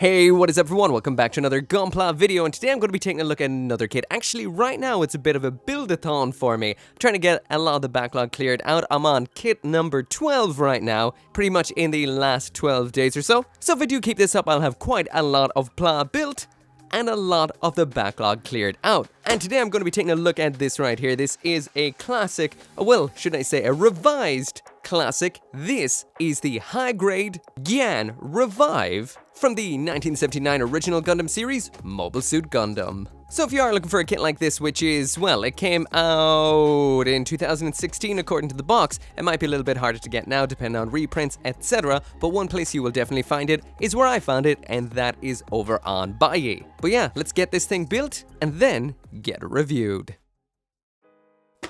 Hey, what is up everyone? Welcome back to another gunpla video, and today I'm going to be taking a look at another kit. Actually, right now it's a bit of a build-a-thon for me. I'm trying to get a lot of the backlog cleared out. I'm on kit number 12 right now, pretty much in the last 12 days or so. So if I do keep this up, I'll have quite a lot of pla built and a lot of the backlog cleared out. And today I'm going to be taking a look at this right here. This is a classic, well, should I say a revised classic. This is the high-grade Gyan Revive from the 1979 original Gundam series, Mobile Suit Gundam. So if you are looking for a kit like this, which is, well, it came out in 2016 according to the box, it might be a little bit harder to get now depending on reprints, etc. But one place you will definitely find it is where I found it, and that is over on Buyee. But yeah, let's get this thing built and then get it reviewed.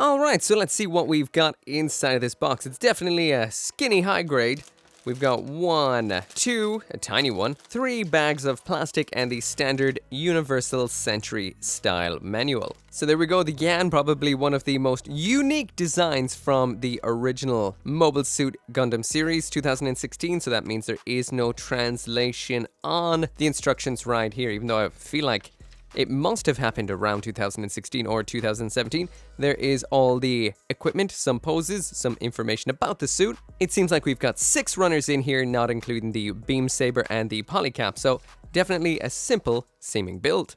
Alright, so let's see what we've got inside of this box. It's definitely a skinny high grade. We've got 1, 2, a tiny one, 3 bags of plastic, and the standard Universal Century style manual. So there we go, the Gyan, probably one of the most unique designs from the original Mobile Suit Gundam series, 2016, so that means there is no translation on the instructions right here, even though I feel like it must have happened around 2016 or 2017. There is all the equipment, some poses, some information about the suit. It seems like we've got 6 runners in here, not including the beam saber and the polycap, so definitely a simple seeming build.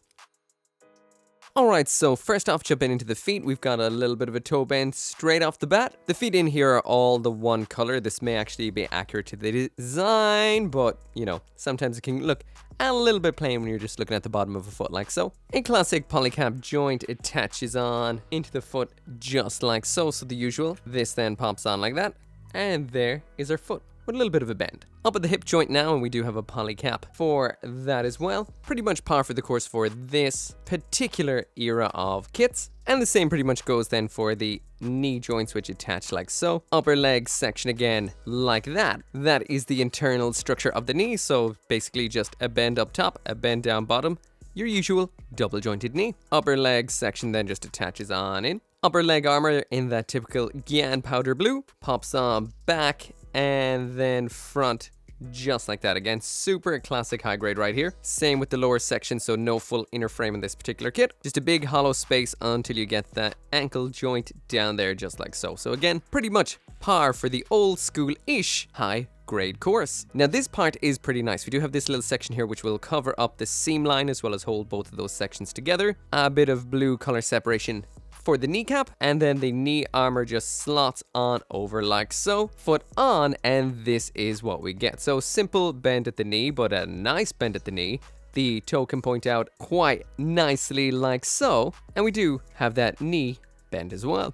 Alright, so first off, jumping into the feet, we've got a little bit of a toe bend straight off the bat. The feet in here are all the one color. This may actually be accurate to the design, but, you know, sometimes it can look a little bit plain when you're just looking at the bottom of a foot like so. A classic polycap joint attaches on into the foot just like so, so the usual. This then pops on like that, and there is our foot with a little bit of a bend. Up at the hip joint now, and we do have a polycap for that as well. Pretty much par for the course for this particular era of kits. And the same pretty much goes then for the knee joints, which attach like so. Upper leg section again like that. That is the internal structure of the knee, so basically just a bend up top, a bend down bottom. Your usual double jointed knee. Upper leg section then just attaches on in. Upper leg armor in that typical Gyan powder blue. Pops on back and then front just like that. Again, super classic high grade right here. Same with the lower section, so no full inner frame in this particular kit. Just a big hollow space until you get that ankle joint down there just like so. So again, pretty much par for the old school-ish high grade course. Now this part is pretty nice. We do have this little section here which will cover up the seam line as well as hold both of those sections together. A bit of blue color separation for the kneecap, and then the knee armor just slots on over like so. Foot on, and this is what we get. So simple bend at the knee, but a nice bend at the knee. The toe can point out quite nicely like so, and we do have that knee bend as well.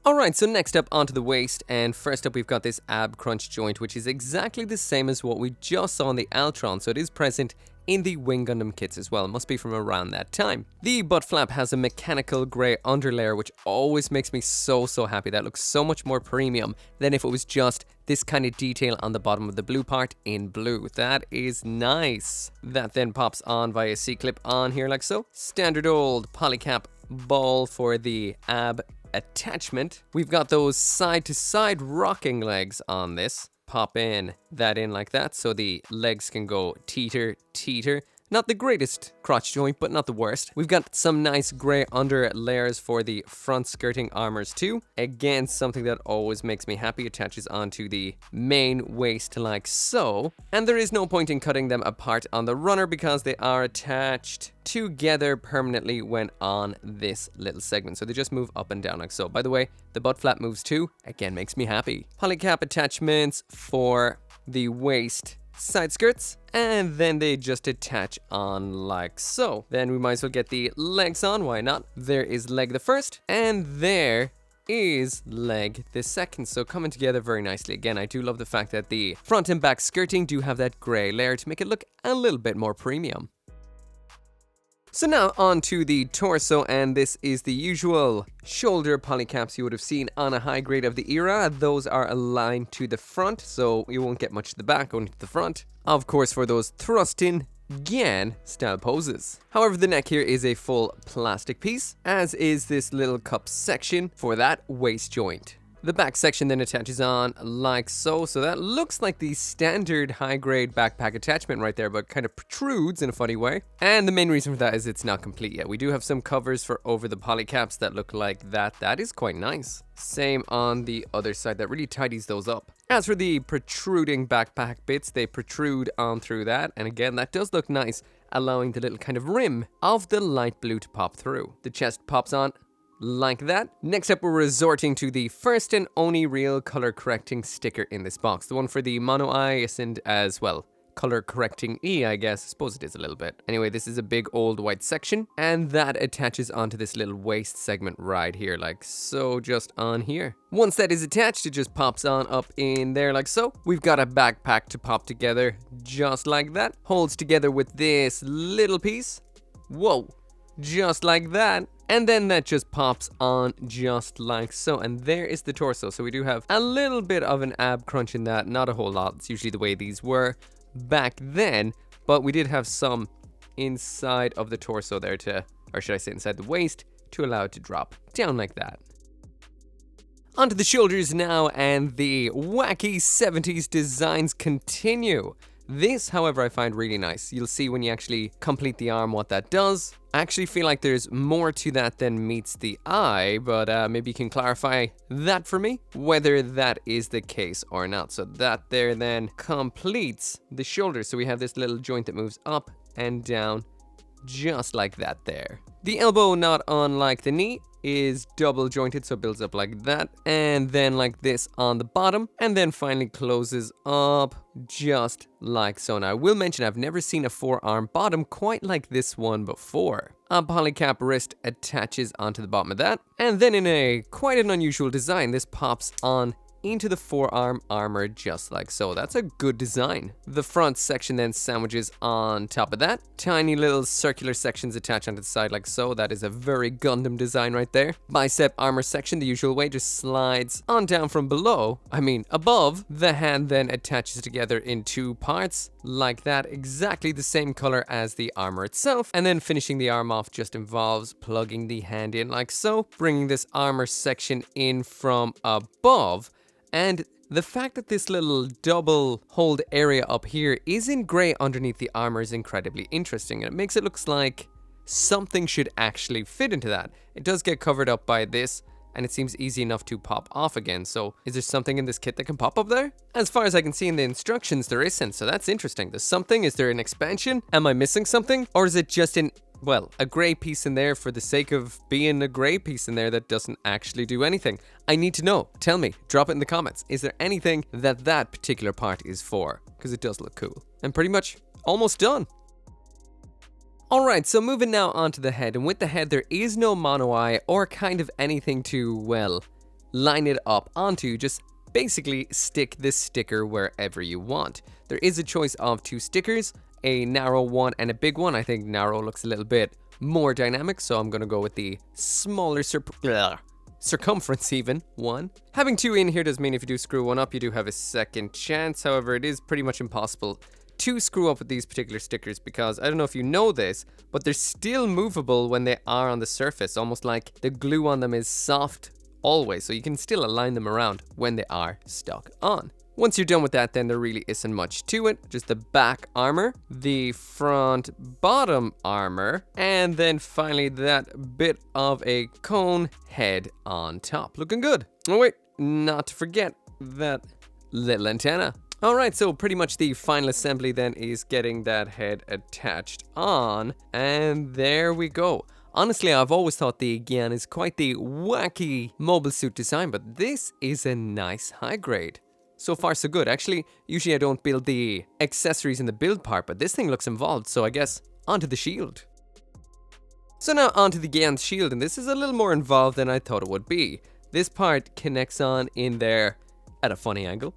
Alright, so next up onto the waist, and first up we've got this ab crunch joint, which is exactly the same as what we just saw on the Altron, so it is present in the Wing Gundam kits as well. It must be from around that time. The butt flap has a mechanical grey underlayer, which always makes me so happy. That looks so much more premium than if it was just this kind of detail on the bottom of the blue part in blue. That is nice. That then pops on via C-clip on here like so. Standard old polycap ball for the ab attachment. We've got those side to side rocking legs on this. Pop that in like that, so the legs can go teeter, teeter. Not the greatest crotch joint, but not the worst. We've got some nice grey under layers for the front skirting armors too. Again, something that always makes me happy. Attaches onto the main waist like so. And there is no point in cutting them apart on the runner because they are attached together permanently when on this little segment. So they just move up and down like so. By the way, the butt flap moves too. Again, makes me happy. Polycap attachments for the waist side skirts, and then they just attach on like so. Then we might as well get the legs on, why not? There is leg the first, and there is leg the second, so coming together very nicely. Again, I do love the fact that the front and back skirting do have that grey layer to make it look a little bit more premium. So now on to the torso, and this is the usual shoulder polycaps you would have seen on a high grade of the era. Those are aligned to the front, so you won't get much to the back, only to the front. Of course, for those thrust-in Gyan style poses. However, the neck here is a full plastic piece, as is this little cup section for that waist joint. The back section then attaches on like so. So that looks like the standard high-grade backpack attachment right there, but kind of protrudes in a funny way. And the main reason for that is it's not complete yet. We do have some covers for over the polycaps that look like that. That is quite nice. Same on the other side. That really tidies those up. As for the protruding backpack bits, they protrude on through that. And again, that does look nice, allowing the little kind of rim of the light blue to pop through. The chest pops on like that. Next up, we're resorting to the first and only real color correcting sticker in this box. The one for the mono eye and as well, color correcting E, I guess. I suppose it is a little bit. Anyway, this is a big old white section, and that attaches onto this little waist segment right here, like so, just on here. Once that is attached, it just pops on up in there like so. We've got a backpack to pop together just like that. Holds together with this little piece. Whoa, just like that. And then that just pops on just like so. And there is the torso. So we do have a little bit of an ab crunch in that. Not a whole lot. It's usually the way these were back then. But we did have some inside of the torso there to, or should I say inside the waist, to allow it to drop down like that. Onto the shoulders now, and the wacky 70s designs continue. This, however, I find really nice. You'll see when you actually complete the arm what that does. I actually feel like there's more to that than meets the eye, but maybe you can clarify that for me, whether that is the case or not. So that there then completes the shoulder. So we have this little joint that moves up and down just like that there. The elbow, not unlike the knee, is double jointed, so it builds up like that, and then like this on the bottom, and then finally closes up just like so. Now I will mention I've never seen a forearm bottom quite like this one before. A polycap wrist attaches onto the bottom of that, and then in a quite an unusual design, this pops on into the forearm armor just like so. That's a good design. The front section then sandwiches on top of that. Tiny little circular sections attach onto the side like so. That is a very Gundam design right there. Bicep armor section the usual way, just slides on down from below. I mean above. The hand then attaches together in two parts like that, exactly the same color as the armor itself. And then finishing the arm off just involves plugging the hand in like so, bringing this armor section in from above. And the fact that this little double hold area up here is in gray underneath the armor is incredibly interesting. And it makes it look like something should actually fit into that. It does get covered up by this, and it seems easy enough to pop off again. So is there something in this kit that can pop up there? As far as I can see in the instructions, there isn't. So that's interesting. There's something. Is there an expansion? Am I missing something? Or is it just a gray piece in there for the sake of being a gray piece in there that doesn't actually do anything? I need to know. Tell me. Drop it in the comments. Is there anything that that particular part is for? Because it does look cool. And pretty much almost done. Alright, so moving now onto the head. And with the head, there is no mono eye or kind of anything to, well, line it up onto. Just basically stick this sticker wherever you want. There is a choice of two stickers, a narrow one and a big one. I think narrow looks a little bit more dynamic, so I'm gonna go with the smaller circumference even one. Having two in here does mean if you do screw one up, you do have a second chance. However, it is pretty much impossible to screw up with these particular stickers because I don't know if you know this, but they're still movable when they are on the surface, almost like the glue on them is soft always, so you can still align them around when they are stuck on. Once you're done with that, then there really isn't much to it. Just the back armor, the front bottom armor, and then finally that bit of a cone head on top. Looking good. Oh wait, not to forget that little antenna. Alright, so pretty much the final assembly then is getting that head attached on, and there we go. Honestly, I've always thought the Gyan is quite the wacky mobile suit design, but this is a nice high grade. So far so good. Actually, usually I don't build the accessories in the build part, but this thing looks involved, so I guess onto the shield. So now onto the Gyan's shield, and this is a little more involved than I thought it would be. This part connects on in there at a funny angle.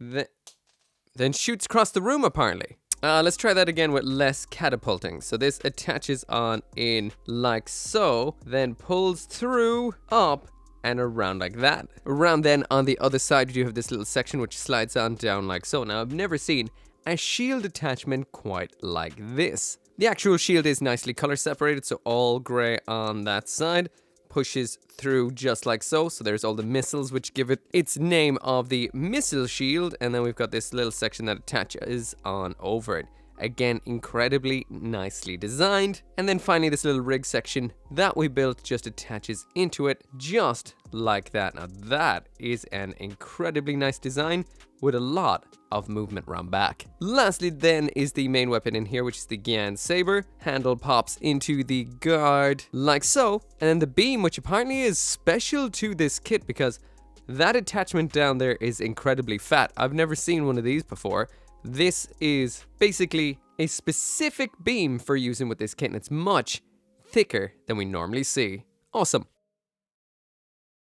Then shoots across the room apparently. Let's try that again with less catapulting. So this attaches on in like so, then pulls through, up, and around like that. Around then on the other side, you do have this little section which slides on down like so. Now I've never seen a shield attachment quite like this. The actual shield is nicely color separated, so all gray on that side. pushes through just like so. So there's all the missiles which give it its name of the missile shield. And then we've got this little section that attaches on over it. Again, incredibly nicely designed. And then finally this little rig section that we built just attaches into it just like that. Now that is an incredibly nice design with a lot of movement round back. Lastly then is the main weapon in here, which is the Gyan saber. Handle pops into the guard like so. And then the beam, which apparently is special to this kit because that attachment down there is incredibly fat. I've never seen one of these before. This is basically a specific beam for using with this kit, and it's much thicker than we normally see. Awesome.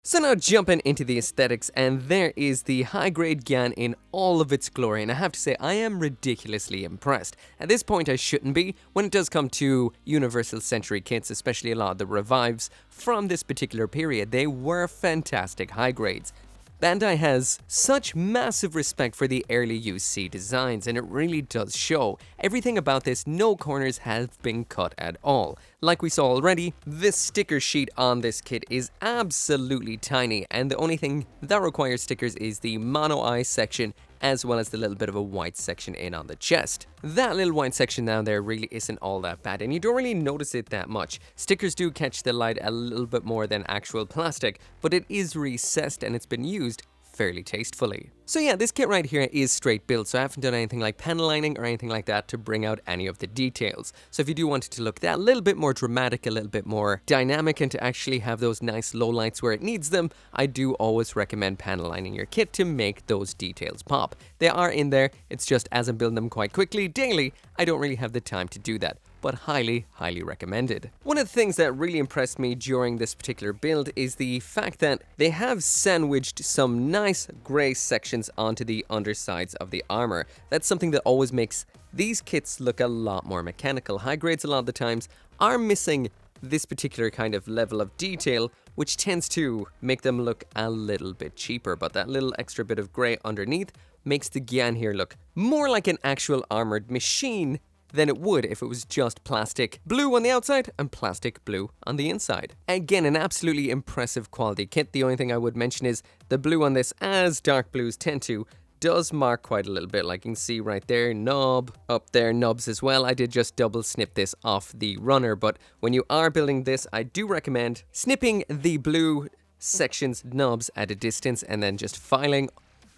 So now jumping into the aesthetics, and there is the high-grade Gyan in all of its glory, and I have to say I am ridiculously impressed. At this point I shouldn't be, when it does come to Universal Century kits, especially a lot of the revives from this particular period. They were fantastic high grades. Bandai has such massive respect for the early UC designs, and it really does show. Everything about this, no corners have been cut at all. Like we saw already, this sticker sheet on this kit is absolutely tiny, and the only thing that requires stickers is the mono eye section, as well as the little bit of a white section in on the chest. That little white section down there really isn't all that bad, and you don't really notice it that much. Stickers do catch the light a little bit more than actual plastic, but it is recessed and it's been used fairly tastefully. So yeah, this kit right here is straight built, so I haven't done anything like panel lining or anything like that to bring out any of the details. So if you do want it to look that little bit more dramatic, a little bit more dynamic, and to actually have those nice low lights where it needs them, I do always recommend panel lining your kit to make those details pop. They are in there, it's just as I'm building them quite quickly, daily, I don't really have the time to do that, but highly, highly recommended. One of the things that really impressed me during this particular build is the fact that they have sandwiched some nice gray sections onto the undersides of the armor. That's something that always makes these kits look a lot more mechanical. High grades a lot of the times are missing this particular kind of level of detail, which tends to make them look a little bit cheaper, but that little extra bit of gray underneath makes the Gyan here look more like an actual armored machine than it would if it was just plastic blue on the outside and plastic blue on the inside. Again, an absolutely impressive quality kit. The only thing I would mention is the blue on this, as dark blues tend to, does mark quite a little bit. Like you can see right there, knob, up there, nubs as well. I did just double snip this off the runner, but when you are building this, I do recommend snipping the blue sections nubs at a distance and then just filing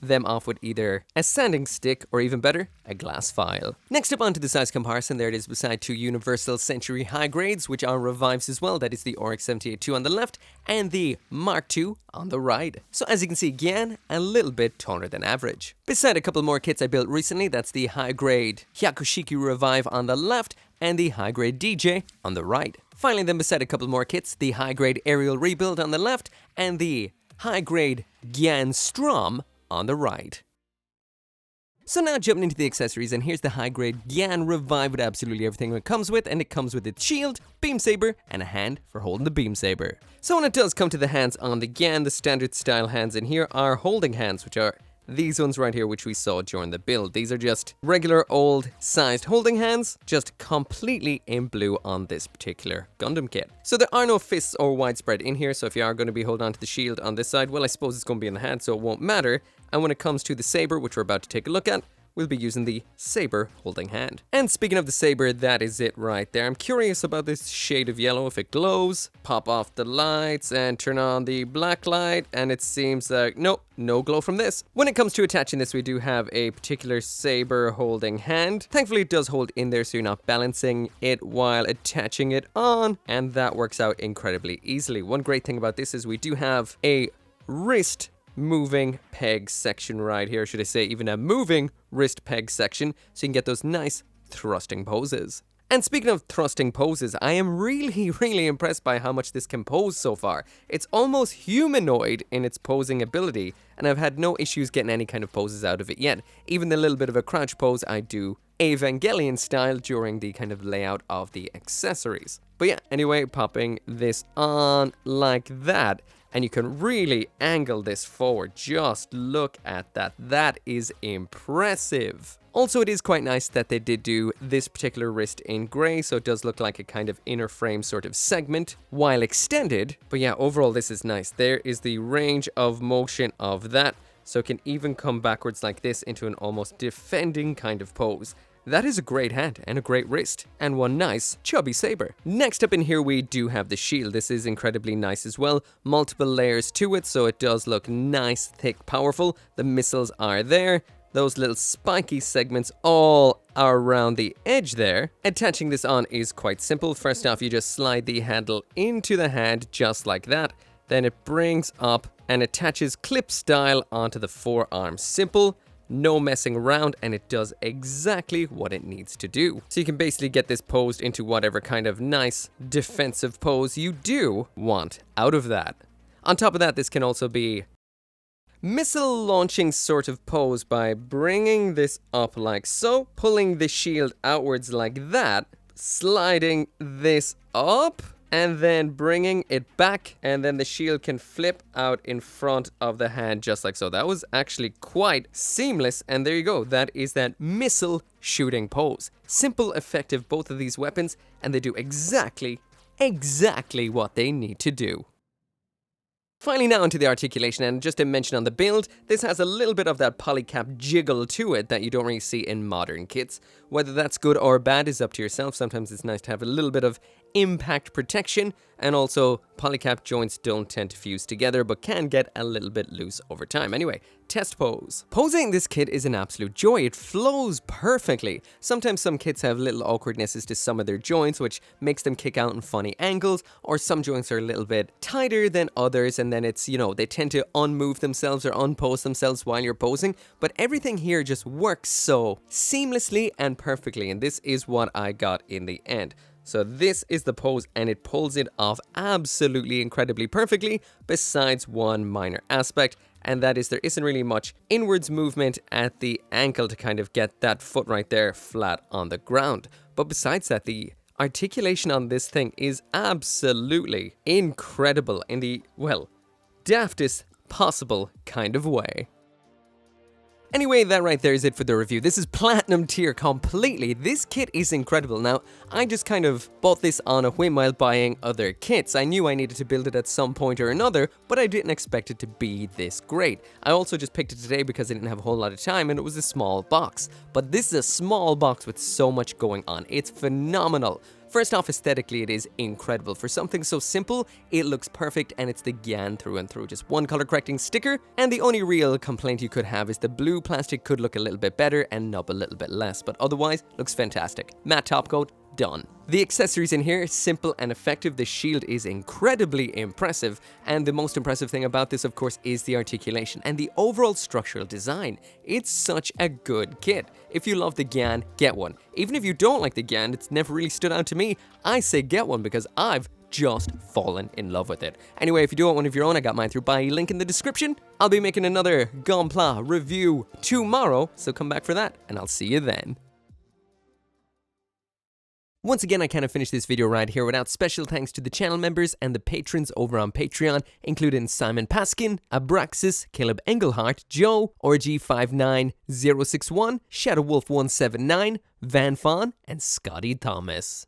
them off with either a sanding stick or, even better, a glass file. Next up onto the size comparison, there it is beside two Universal Century high grades, which are revives as well. That is the Oryx 78-2 on the left and the Mark II on the right. So as you can see, Gyan, a little bit taller than average. Beside a couple more kits I built recently, that's the high grade Hyakushiki Revive on the left and the high grade DJ on the right. Finally then, beside a couple more kits, the high grade Aerial Rebuild on the left and the high grade Gyan Strom on the right. So now jumping into the accessories, and here's the high-grade Gyan Revive with absolutely everything it comes with, and it comes with its shield, beam saber, and a hand for holding the beam saber. So when it does come to the hands on the Gyan, the standard style hands in here are holding hands, which are these ones right here, which we saw during the build. These are just regular old sized holding hands, just completely in blue on this particular Gundam kit. So there are no fists or widespread in here, so if you are going to be holding onto the shield on this side, well, I suppose it's going to be in the hand, so it won't matter. And when it comes to the saber, which we're about to take a look at, we'll be using the saber holding hand. And speaking of the saber, that is it right there. I'm curious about this shade of yellow, if it glows. Pop off the lights and turn on the black light, and it seems like, nope, no glow from this. When it comes to attaching this, we do have a particular saber holding hand. Thankfully, it does hold in there, so you're not balancing it while attaching it on, and that works out incredibly easily. One great thing about this is we do have a wrist moving peg section right here, should I say even a moving wrist peg section, so you can get those nice thrusting poses. And speaking of thrusting poses, I am really impressed by how much this can pose so far. It's almost humanoid in its posing ability, and I've had no issues getting any kind of poses out of it yet. Even the little bit of a crouch pose I do Evangelion style during the kind of layout of the accessories. But yeah, anyway, popping this on like that, and you can really angle this forward. Just look at that. That is impressive. Also, it is quite nice that they did do this particular wrist in grey, so it does look like a kind of inner frame sort of segment, while extended. But yeah, overall this is nice. There is the range of motion of that, so it can even come backwards like this into an almost defending kind of pose. That is a great hand and a great wrist, and one nice chubby saber. Next up in here we do have the shield. This is incredibly nice as well. Multiple layers to it, so it does look nice, thick, powerful. The missiles are there. Those little spiky segments all are around the edge there. Attaching this on is quite simple. First off, you just slide the handle into the hand just like that. Then it brings up and attaches clip style onto the forearm. Simple, no messing around, and it does exactly what it needs to do. So you can basically get this posed into whatever kind of nice defensive pose you do want out of that. On top of that, this can also be missile launching sort of pose by bringing this up like so, pulling the shield outwards like that, sliding this up, and then bringing it back, and then the shield can flip out in front of the hand just like so. That was actually quite seamless, and there you go. That is that missile shooting pose. Simple, effective, both of these weapons, and they do exactly what they need to do. Finally now into the articulation, and just to mention on the build, this has a little bit of that polycap jiggle to it that you don't really see in modern kits. Whether that's good or bad is up to yourself. Sometimes it's nice to have a little bit of impact protection, and also polycap joints don't tend to fuse together but can get a little bit loose over time. Anyway, test pose. Posing this kit is an absolute joy. It flows perfectly. Sometimes some kits have little awkwardnesses to some of their joints, which makes them kick out in funny angles, or some joints are a little bit tighter than others, and then it's, you know, they tend to unmove themselves or unpose themselves while you're posing, but everything here just works so seamlessly and perfectly, and this is what I got in the end. So this is the pose, and it pulls it off absolutely incredibly perfectly, besides one minor aspect, and that is there isn't really much inwards movement at the ankle to kind of get that foot right there flat on the ground. But besides that, the articulation on this thing is absolutely incredible in the, well, daftest possible kind of way. Anyway, that right there is it for the review. This is platinum tier completely. This kit is incredible. Now, I just kind of bought this on a whim while buying other kits. I knew I needed to build it at some point or another, but I didn't expect it to be this great. I also just picked it today because I didn't have a whole lot of time and it was a small box. But this is a small box with so much going on. It's phenomenal. First off, aesthetically, it is incredible. For something so simple, it looks perfect, and it's the Gyan through and through. Just one color correcting sticker, and the only real complaint you could have is the blue plastic could look a little bit better and nub a little bit less, but otherwise, looks fantastic. Matte top coat, done. The accessories in here, simple and effective. The shield is incredibly impressive, and the most impressive thing about this, of course, is the articulation and the overall structural design. It's such a good kit. If you love the Gyan, get one. Even if you don't like the Gyan, it's never really stood out to me, I say get one because I've just fallen in love with it. Anyway, if you do want one of your own, I got mine through by link in the description. I'll be making another Gunpla review tomorrow, so come back for that, and I'll see you then. Once again, I kind of finished this video right here without special thanks to the channel members and the patrons over on Patreon, including Simon Paskin, Abraxas, Caleb Engelhart, Joe, RG59061, ShadowWolf179, Van Fawn, and Scotty Thomas.